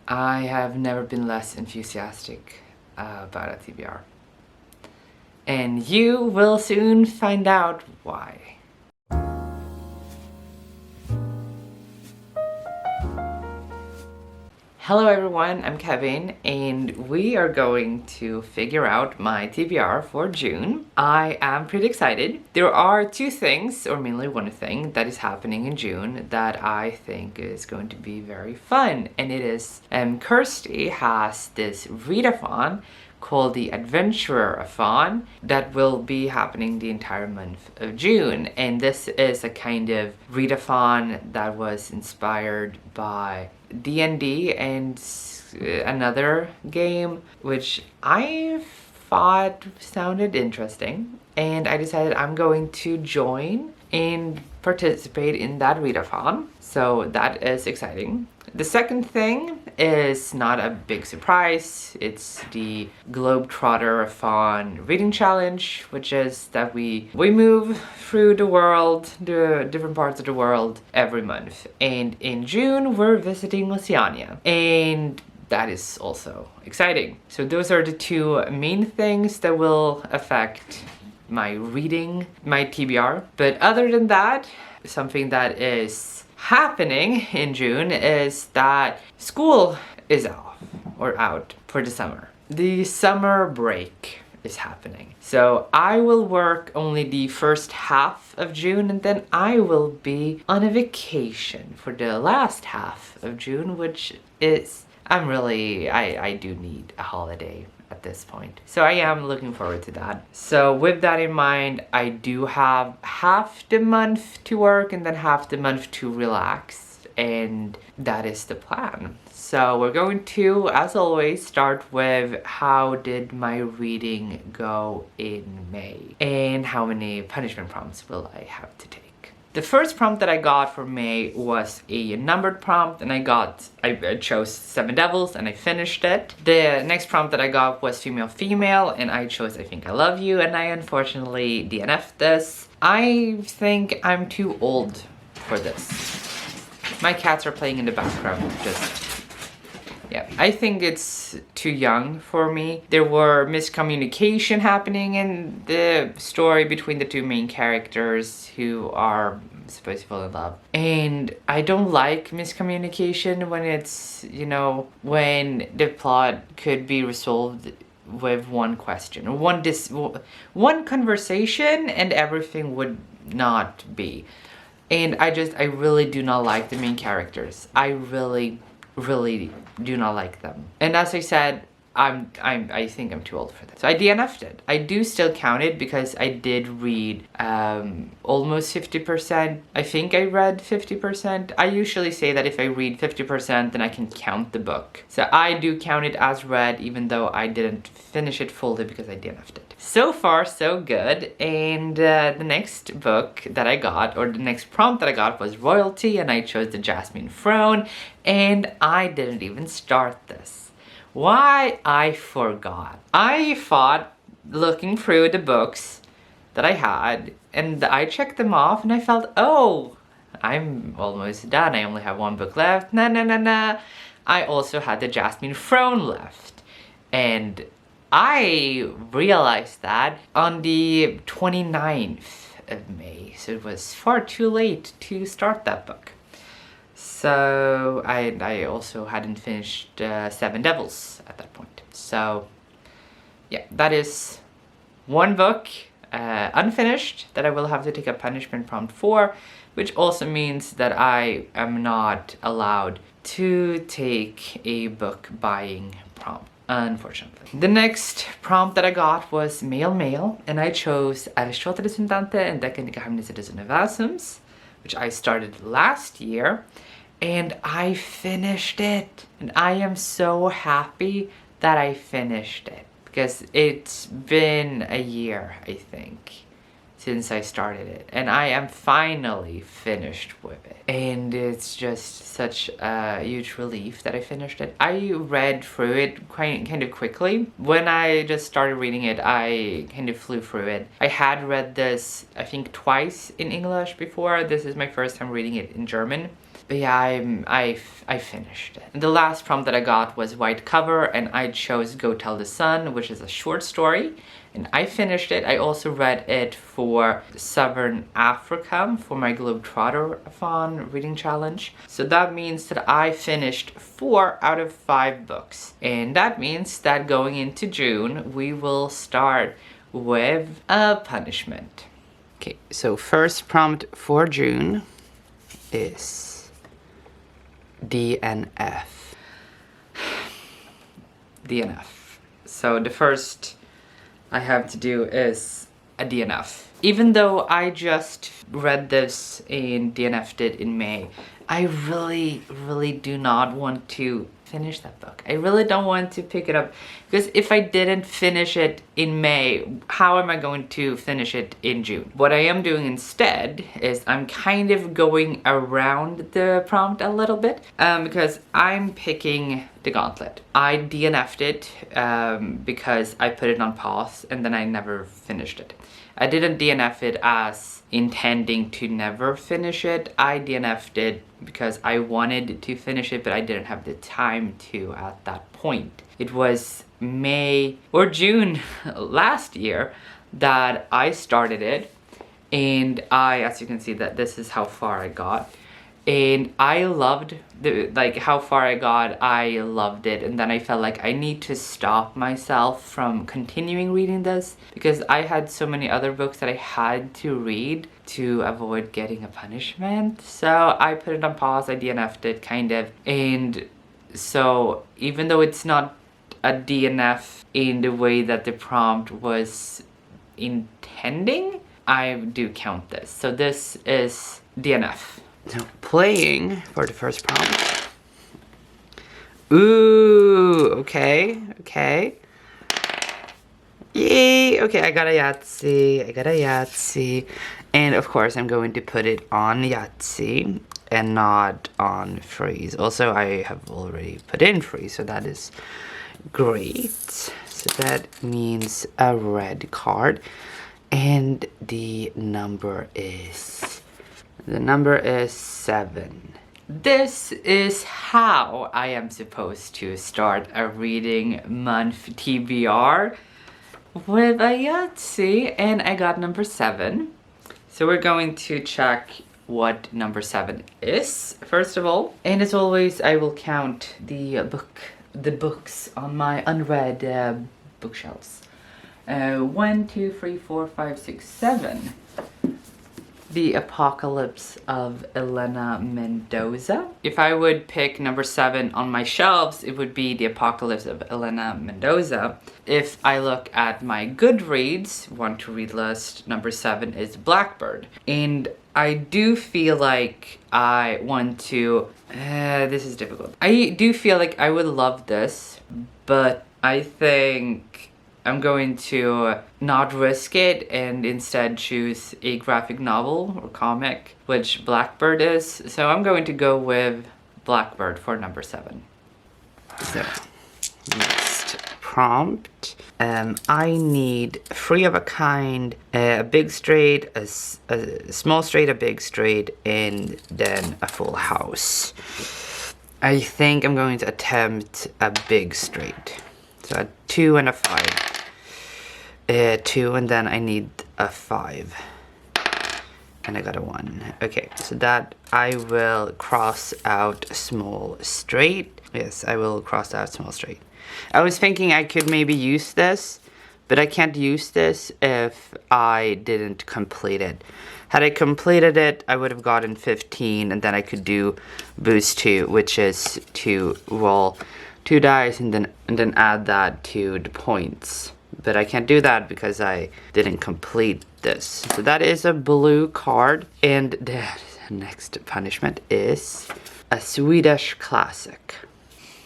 I have never been less enthusiastic about a TBR. And you will soon find out why. Hello everyone, I'm Kevin and we are going to figure out my TBR for June. I am pretty excited. There are two things, or mainly one thing, that is happening in June that I think is going to be very fun. And it is, Kirsty has this readathon called the Adventurer-a-thon that will be happening the entire month of June. And this is a kind of readathon that was inspired by D&D and another game which I thought sounded interesting, and I decided I'm going to join and participate in that readathon, so that is exciting. The second thing is not a big surprise. It's the Globetrotter-a-thon reading challenge, which is that we move through the world, the different parts of the world every month. And in June, we're visiting Oceania. And that is also exciting. So those are the two main things that will affect my reading, my TBR. But other than that, something that is happening in June is that school is out for the summer. The summer break is happening. So I will work only the first half of June, and then I will be on a vacation for the last half of June, which is, I do need a holiday at this point. So I am looking forward to that. So with that in mind, I do have half the month to work and then half the month to relax, and that is the plan. So we're going to, as always, start with how did my reading go in May and how many punishment prompts will I have to take. The first prompt that I got for May was a numbered prompt, and I chose 7 Devils and I finished it. The next prompt that I got was female and I chose I Think I Love You, and I unfortunately DNF'd this. I think I'm too old for this. My cats are playing in the background, yeah, I think it's too young for me. There were miscommunication happening in the story between the two main characters who are supposed to fall in love. And I don't like miscommunication when it's, you know, when the plot could be resolved with one question or one conversation and everything would not be. And I really do not like the main characters. I really do not like them. And as I said, I think I'm too old for that. So I DNF'd it. I do still count it because I did read almost 50%. I think I read 50%. I usually say that if I read 50%, then I can count the book. So I do count it as read, even though I didn't finish it fully because I DNF'd it. So far, so good. And the next book that I got, or the next prompt that I got, was Royalty, and I chose the Jasmine Throne, and I didn't even start this. Why? I forgot. I thought, looking through the books that I had, and I checked them off, and I felt, oh, I'm almost done. I only have one book left. Nah. I also had the Jasmine Throne left. And I realized that on the 29th of May. So it was far too late to start that book. So I also hadn't finished 7 Devils at that point. So yeah, that is one book unfinished that I will have to take a punishment prompt for, which also means that I am not allowed to take a book buying prompt, unfortunately. The next prompt that I got was male, and I chose Aristoteles and Dante and Deccan Geheimnisse des Universums, which I started last year. And I finished it. And I am so happy that I finished it. Because it's been a year, I think, since I started it. And I am finally finished with it. And it's just such a huge relief that I finished it. I read through it kind of quickly. When I just started reading it, I kind of flew through it. I had read this, I think, twice in English before. This is my first time reading it in German. But yeah, I finished it. The last prompt that I got was white cover, and I chose Go Tell the Sun, which is a short story, and I finished it. I also read it for Southern Africa for my Globetrotter-a-thon reading challenge. So that means that I finished 4 out of 5 books. And that means that going into June, we will start with a punishment. Okay, so first prompt for June is DNF. DNF. So the first I have to do is a DNF. Even though I just read this and DNF'd it in May, I really do not want to finish that book. I really don't want to pick it up, because if I didn't finish it in May, how am I going to finish it in June? What I am doing instead is I'm kind of going around the prompt a little bit, because I'm picking the Gauntlet. I DNF'd it because I put it on pause and then I never finished it. I didn't DNF it as intending to never finish it. I DNF'd it because I wanted to finish it, but I didn't have the time to at that point. It was May or June last year that I started it, and as you can see, that this is how far I got. And I loved how far I got. I loved it, and then I felt like I need to stop myself from continuing reading this, because I had so many other books that I had to read to avoid getting a punishment. So I put it on pause. I DNF'd it kind of, and so even though it's not a DNF in the way that the prompt was intending, I do count this. So this is DNF. So playing for the first prompt. Ooh, okay. Yay, okay, I got a YaTBRzy. And of course, I'm going to put it on YaTBRzy and not on freeze. Also, I have already put in freeze, so that is great. So that means a red card. And the number is 7. This is how I am supposed to start a reading month TBR with a YaTBRzy, and I got number 7. So we're going to check what number 7 is, first of all. And as always, I will count the books on my unread bookshelves. 1, 2, 3, 4, 5, 6, 7. The Apocalypse of Elena Mendoza. If I would pick number 7 on my shelves, it would be The Apocalypse of Elena Mendoza. If I look at my Goodreads want to read list, number 7 is Blackbird. And I do feel like I want to, this is difficult. I do feel like I would love this, but I think I'm going to not risk it and instead choose a graphic novel or comic, which Blackbird is. So I'm going to go with Blackbird for number 7. So, next prompt. I need 3 of a kind, a big straight, a small straight, a big straight, and then a full house. I think I'm going to attempt a big straight. So a 2 and a 5. 2, and then I need a 5. And I got a 1. Okay, so that I will cross out small straight. Yes, I will cross out small straight. I was thinking I could maybe use this, but I can't use this if I didn't complete it. Had I completed it, I would have gotten 15, and then I could do boost 2, which is to roll 2 dice and then add that to the points. But I can't do that because I didn't complete this. So that is a blue card. And the next punishment is a Swedish Classic.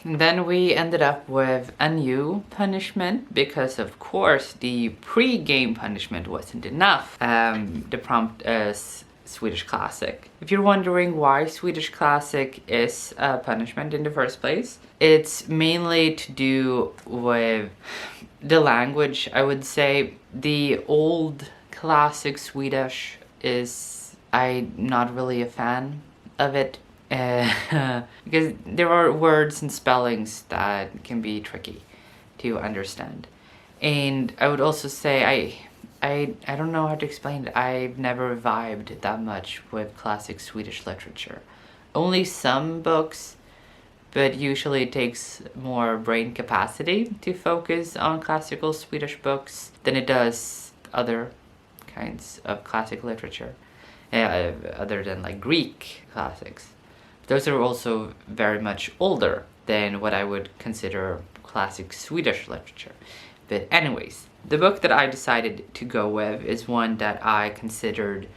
And then we ended up with a new punishment because, of course, the pre-game punishment wasn't enough. The prompt is Swedish Classic. If you're wondering why Swedish Classic is a punishment in the first place, it's mainly to do with the language. I would say the old classic Swedish I'm not really a fan of it. because there are words and spellings that can be tricky to understand. And I would also say I don't know how to explain it. I've never vibed that much with classic Swedish literature. Only some books, but usually it takes more brain capacity to focus on classical Swedish books than it does other kinds of classic literature, other than like Greek classics. Those are also very much older than what I would consider classic Swedish literature. But anyways, the book that I decided to go with is one that I considered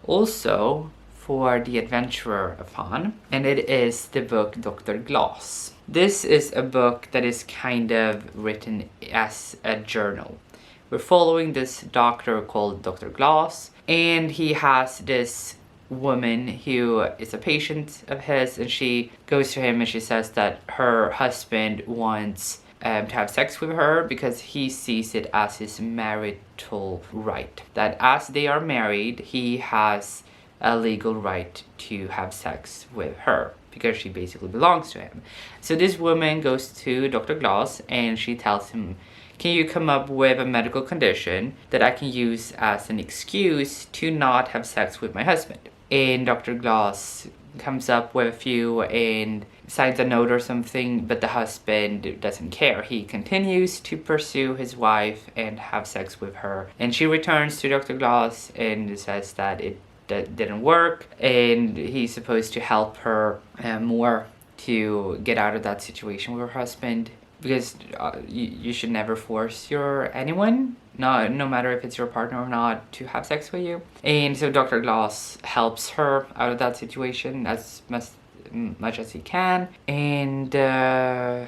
also for the adventurer upon, and it is the book Dr. Glas. This is a book that is kind of written as a journal. We're following this doctor called Dr. Glas, and he has this woman who is a patient of his, and she goes to him and she says that her husband wants to have sex with her because he sees it as his marital right. That as they are married, he has a legal right to have sex with her because she basically belongs to him. So this woman goes to Dr. Glas and she tells him, can you come up with a medical condition that I can use as an excuse to not have sex with my husband? And Dr. Glas comes up with a few and signs a note or something, but the husband doesn't care. He continues to pursue his wife and have sex with her. And she returns to Dr. Glas and says that it didn't work and he's supposed to help her more to get out of that situation with her husband, because you should never force anyone, no matter if it's your partner or not, to have sex with you. And so Dr. Glas helps her out of that situation as much as he can, and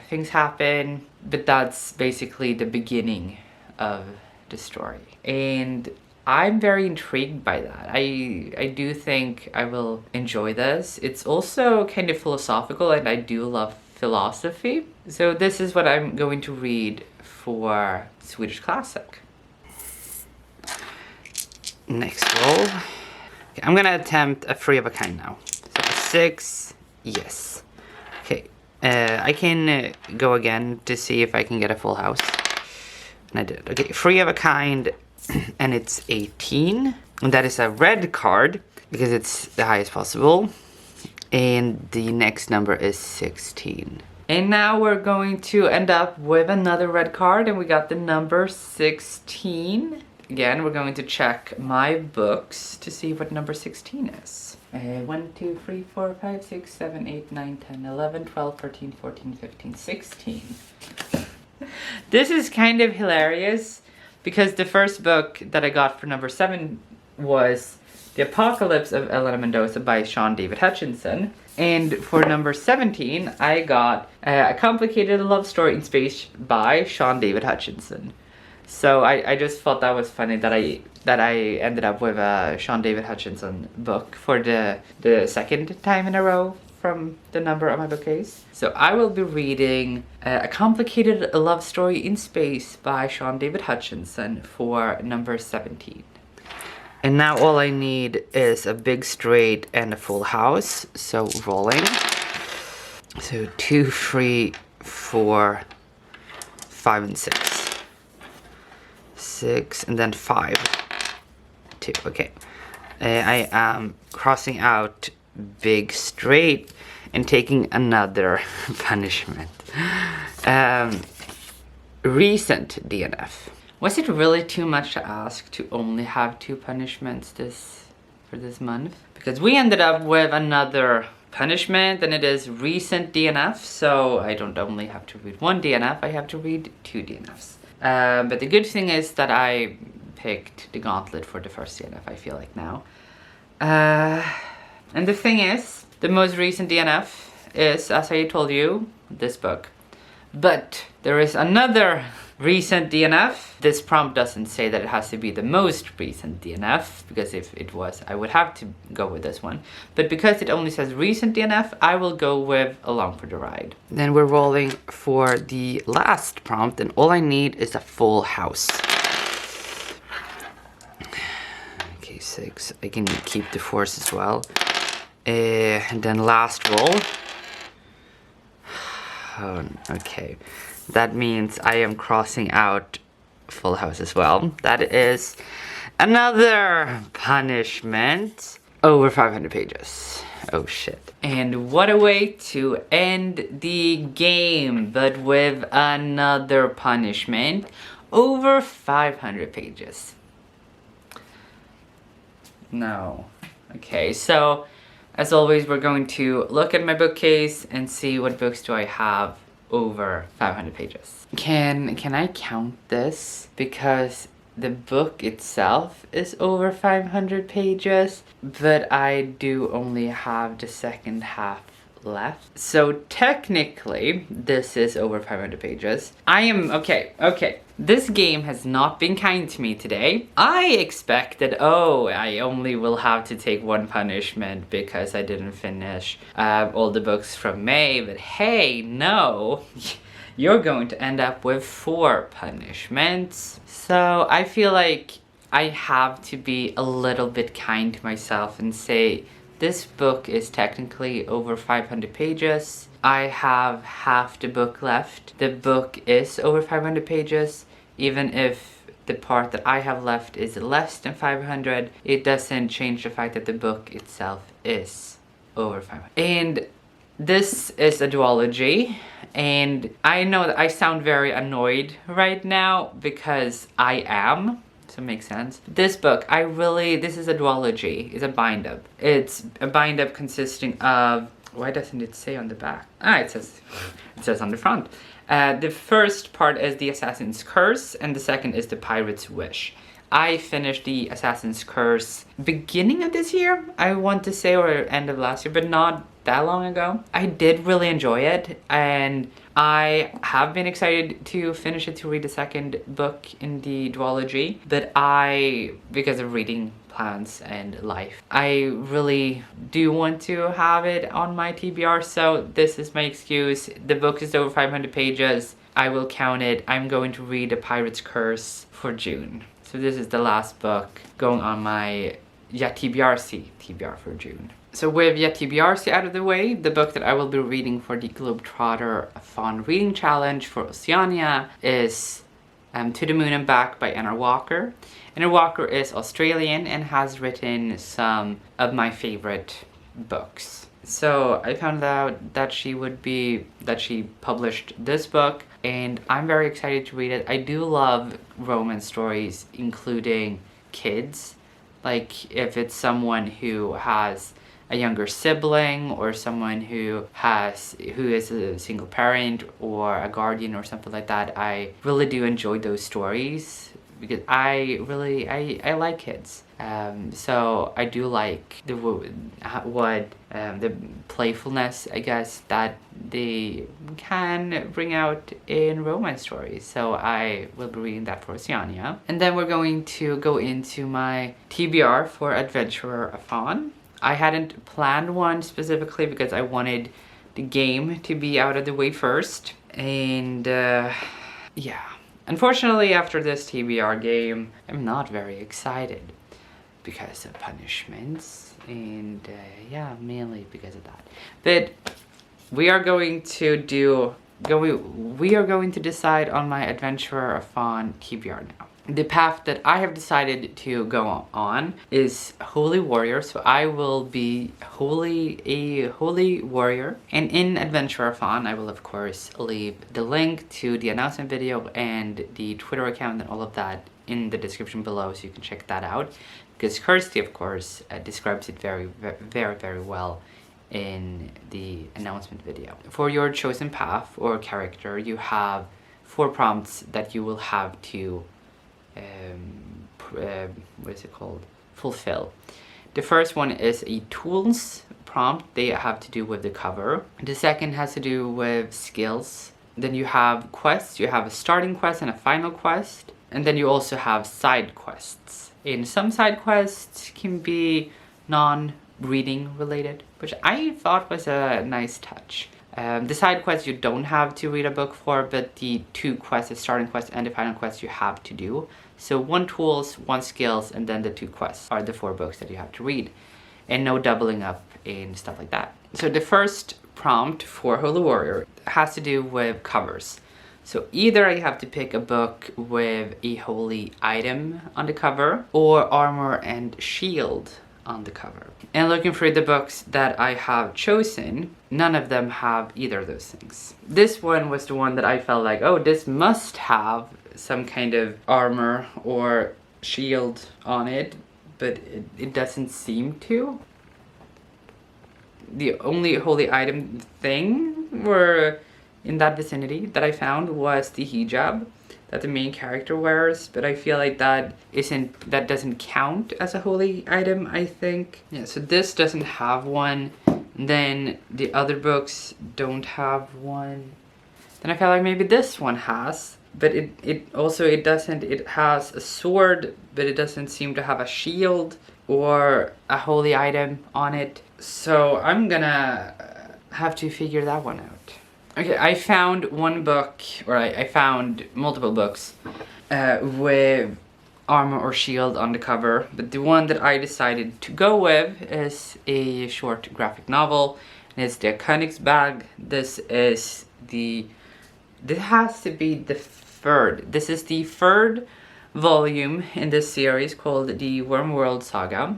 things happen, but that's basically the beginning of the story. And I'm very intrigued by that. I do think I will enjoy this. It's also kind of philosophical, and I do love philosophy. So this is what I'm going to read for Swedish Classic. Next roll. Okay, I'm gonna attempt a 3 of a kind now. So 6, yes. Okay, I can go again to see if I can get a full house. And I did. Okay, 3 of a kind, and it's 18. And that is a red card because it's the highest possible. And the next number is 16. And now we're going to end up with another red card, and we got the number 16. Again, we're going to check my books to see what number 16 is. 1, 2, 3, 4, 5, 6, 7, 8, 9, 10, 11, 12, 13, 14, 15, 16. This is kind of hilarious because the first book that I got for number 7 was The Apocalypse of Elena Mendoza by Sean David Hutchinson. And for number 17, I got A Complicated Love Story in Space by Sean David Hutchinson. So I just thought that was funny that I ended up with a Sean David Hutchinson book for the second time in a row from the number on my bookcase. So I will be reading A Complicated Love Story in Space by Sean David Hutchinson for number 17. And now all I need is a big straight and a full house. So rolling. So 2, 3, 4, 5, and 6. 6 and then 5. 2. Okay. I am crossing out big straight and taking another punishment. Recent DNF. Was it really too much to ask to only have 2 punishments for this month? Because we ended up with another punishment, and it is recent DNF, so I don't only have to read 1 DNF, I have to read 2 DNFs. But the good thing is that I picked the Gauntlet for the first DNF, I feel like now. And the thing is, the most recent DNF is, as I told you, this book. But there is another recent DNF. This prompt doesn't say that it has to be the most recent DNF, because if it was, I would have to go with this one. But because it only says recent DNF, I will go with Along for the Ride. Then we're rolling for the last prompt, and all I need is a full house. Okay, 6. I can keep the 4s as well. And then last roll. Oh, okay. That means I am crossing out Full House as well. That is another punishment. Over 500 pages. Oh shit. And what a way to end the game, but with another punishment. Over 500 pages. No. Okay, so as always, we're going to look at my bookcase and see what books do I have over 500 pages. Can I count this? Because the book itself is over 500 pages, but I do only have the second half left. So technically, this is over 500 pages. Okay. This game has not been kind to me today. I expected, I only will have to take one punishment because I didn't finish all the books from May, but hey, no. You're going to end up with 4 punishments. So I feel like I have to be a little bit kind to myself and say, this book is technically over 500 pages. I have half the book left. The book is over 500 pages. Even if the part that I have left is less than 500, it doesn't change the fact that the book itself is over 500. And this is a duology. And I know that I sound very annoyed right now because I am. So it makes sense. This book, this is a duology. It's a bind-up. It's a bind-up consisting of, why doesn't it say on the back? It says on the front. The first part is the Assassin's Curse, and the second is the Pirate's Wish. I finished the Assassin's Curse beginning of this year, I want to say, or end of last year, but not that long ago. I did really enjoy it, and I have been excited to finish it, to read the second book in the duology, but because of reading plans and life, I really do want to have it on my TBR, so this is my excuse. The book is over 500 pages. I will count it. I'm going to read The Pirate's Curse for June. So this is the last book going on my YaTBRzy TBR for June. So with YaTBRzy out of the way, the book that I will be reading for the Globetrotter Fun Reading Challenge for Oceania is To the Moon and Back by Anna Walker. Anna Walker is Australian and has written some of my favorite books. So I found out that she published this book, and I'm very excited to read it. I do love romance stories, including kids. Like if it's someone who has a younger sibling, or someone who is a single parent or a guardian or something like that. I really do enjoy those stories because I like kids. So I do like the playfulness, I guess, that they can bring out in romance stories. So I will be reading that for Oceania. And then we're going to go into my TBR for Adventurer-a-thon. I hadn't planned one specifically because I wanted the game to be out of the way first. And yeah. Unfortunately, after this TBR game, I'm not very excited because of punishments, and yeah, mainly because of that. But we are going to decide on my Adventurer-a-thon TBR now. The path that I have decided to go on is Holy Warrior, so I will be a Holy Warrior. And in Adventurer-a-thon, I will of course leave the link to the announcement video and the Twitter account and all of that in the description below, so you can check that out. Because Kirsty, of course, describes it very, very well in the announcement video. For your chosen path or character, you have 4 prompts that you will have to fulfill. The first one is a tools prompt. They have to do with the cover. The second has to do with skills. Then you have quests. You have a starting quest and a final quest. And then you also have side quests. And some side quests can be non-reading related, which I thought was a nice touch. The side quests you don't have to read a book for, but the 2 quests, the starting quest and the final quest, you have to do. So 1 tools, 1 skills, and then the 2 quests are the 4 books that you have to read. and no doubling up and stuff like that. So the first prompt for Holy Warrior has to do with covers. So either I have to pick a book with a holy item on the cover, or armor and shield on the cover. And looking through the books that I have chosen, none of them have either of those things. This one was the one that I felt like, oh, this must have some kind of armor or shield on it, but it doesn't seem to. The only holy item thing were in that vicinity that I found was the hijab that the main character wears, but I feel like that doesn't count as a holy item, I think. Yeah, so this doesn't have one. Then the other books don't have one. Then I feel like maybe this one has, but it doesn't. It has a sword, but it doesn't seem to have a shield or a holy item on it. So I'm gonna have to figure that one out. Okay, I found one book, or I found multiple books with armor or shield on the cover, but the one that I decided to go with is a short graphic novel, and it's the YaTBRzy. This has to be the third. This is the third volume in this series called the Wormworld Saga.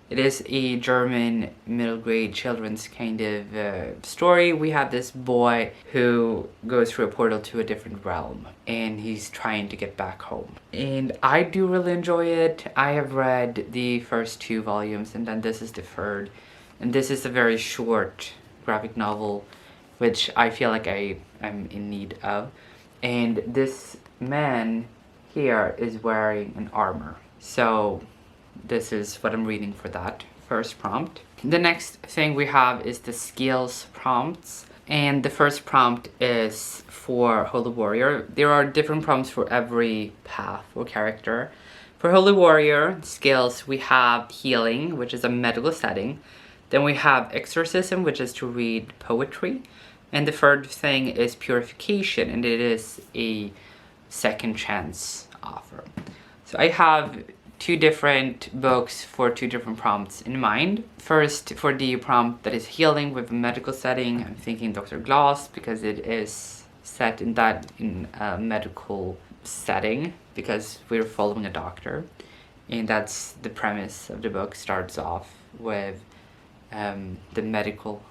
It is a German middle grade children's kind of story. We have this boy who goes through a portal to a different realm, and he's trying to get back home. And I do really enjoy it. I have read the first 2 volumes, and then this is the third. And this is a very short graphic novel, which I feel like I'm in need of. And this man here is wearing an armor. So this is what I'm reading for that first prompt. The next thing we have is the skills prompts. And the first prompt is for Holy Warrior. There are different prompts for every path or character. For Holy Warrior skills, we have healing, which is a medical setting. Then we have exorcism, which is to read poetry. And the third thing is purification, and it is a second chance offer. So I have 2 different books for 2 different prompts in mind. First, for the prompt that is healing with a medical setting, I'm thinking Dr. Glass, because it is set in a medical setting, because we're following a doctor. And that's the premise of the book, starts off with the medical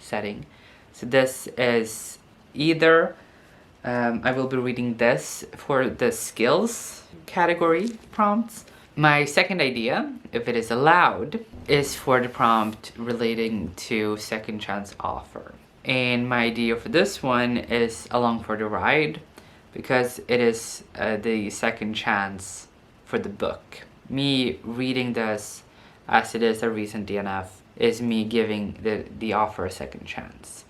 setting. So this is either, I will be reading this for the skills category prompts. My second idea, if it is allowed, is for the prompt relating to second chance offer. And my idea for this one is along for the ride, because it is the second chance for the book. Me reading this, as it is a recent DNF, is me giving the offer a second chance.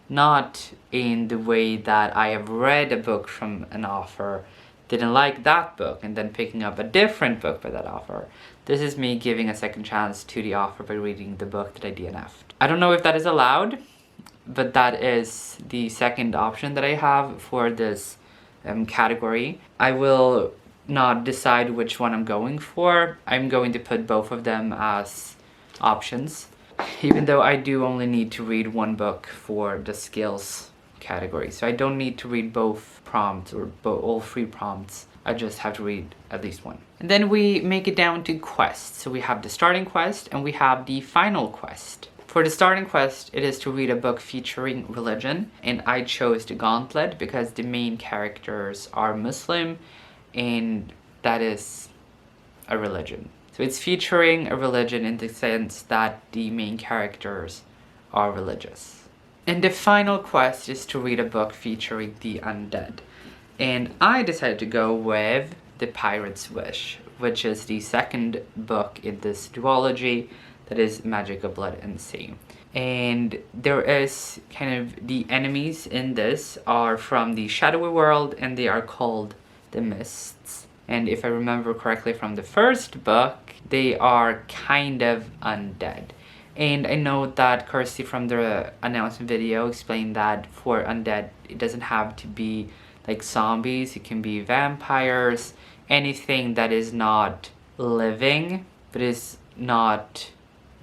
Not in the way that I have read a book from an offer, didn't like that book, and then picking up a different book by that offer. This is me giving a second chance to the offer by reading the book that I DNF'd. I don't know if that is allowed, but that is the second option that I have for this category. I will not decide which one I'm going for. I'm going to put both of them as options, even though I do only need to read one book for the skills category. So I don't need to read both prompts or all 3 prompts. I just have to read at least one. And then we make it down to quests. So we have the starting quest and we have the final quest. For the starting quest, it is to read a book featuring religion, and I chose the Gauntlet because the main characters are Muslim, and that is a religion. So it's featuring a religion in the sense that the main characters are religious. And the final quest is to read a book featuring the undead. And I decided to go with The Pirate's Wish, which is the second book in this duology that is Magic of Blood and Sea. And there is kind of the enemies in this are from the shadowy world, and they are called the Mists. And if I remember correctly from the first book, they are kind of undead. And I know that Kirsty from the announcement video explained that for undead, it doesn't have to be like zombies, it can be vampires, anything that is not living, but is not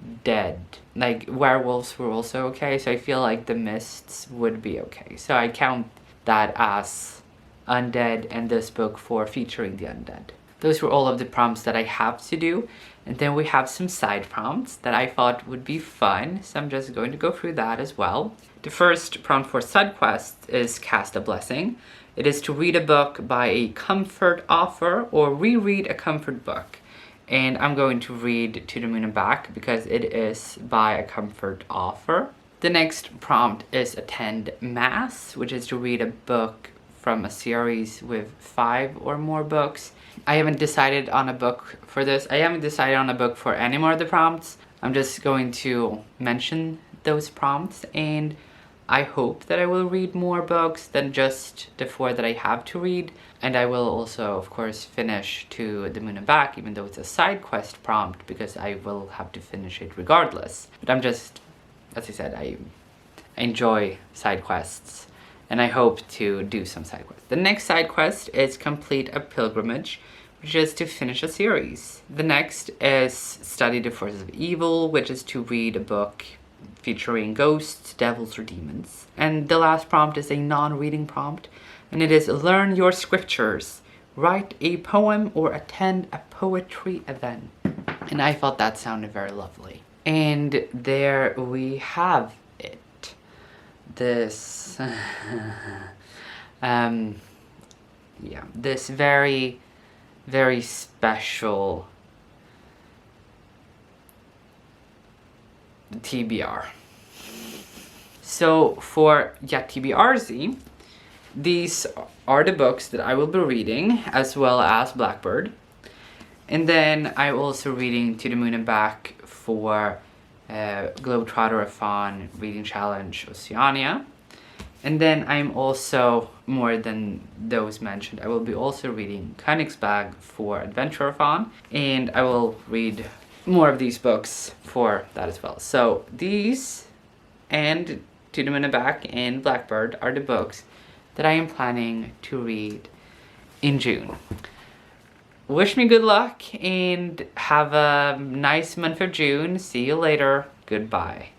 undead. Like werewolves were also okay, so I feel like the mists would be okay. So I count that as undead and this book for featuring the undead. Those were all of the prompts that I have to do. And then we have some side prompts that I thought would be fun, so I'm just going to go through that as well. The first prompt for side quest is Cast a Blessing. It is to read a book by a comfort author or reread a comfort book. And I'm going to read To the Moon and Back because it is by a comfort author. The next prompt is Attend Mass, which is to read a book from a series with 5 or more books. I haven't decided on a book for this. I haven't decided on a book for any more of the prompts. I'm just going to mention those prompts, and I hope that I will read more books than just the 4 that I have to read. And I will also, of course, finish To the Moon and Back, even though it's a side quest prompt, because I will have to finish it regardless. But I'm just, as I said, I enjoy side quests, and I hope to do some side quests. The next side quest is Complete a Pilgrimage, which is to finish a series. The next is Study the Forces of Evil, which is to read a book featuring ghosts, devils, or demons. And the last prompt is a non-reading prompt, and it is Learn Your Scriptures, write a poem, or attend a poetry event. And I thought that sounded very lovely. And there we have it. This yeah, this very, very special TBR. So for YaTBRzy, these are the books that I will be reading, as well as Blackbird. And then I'm also reading To the Moon and Back for Globetrotterathon Reading Challenge Oceania. And then I'm also, more than those mentioned, I will be also reading Königsberg for Adventureathon, and I will read more of these books for that as well. So these and To the Moon and Back and Blackbird are the books that I am planning to read in June. Wish me good luck and have a nice month of June. See you later. Goodbye.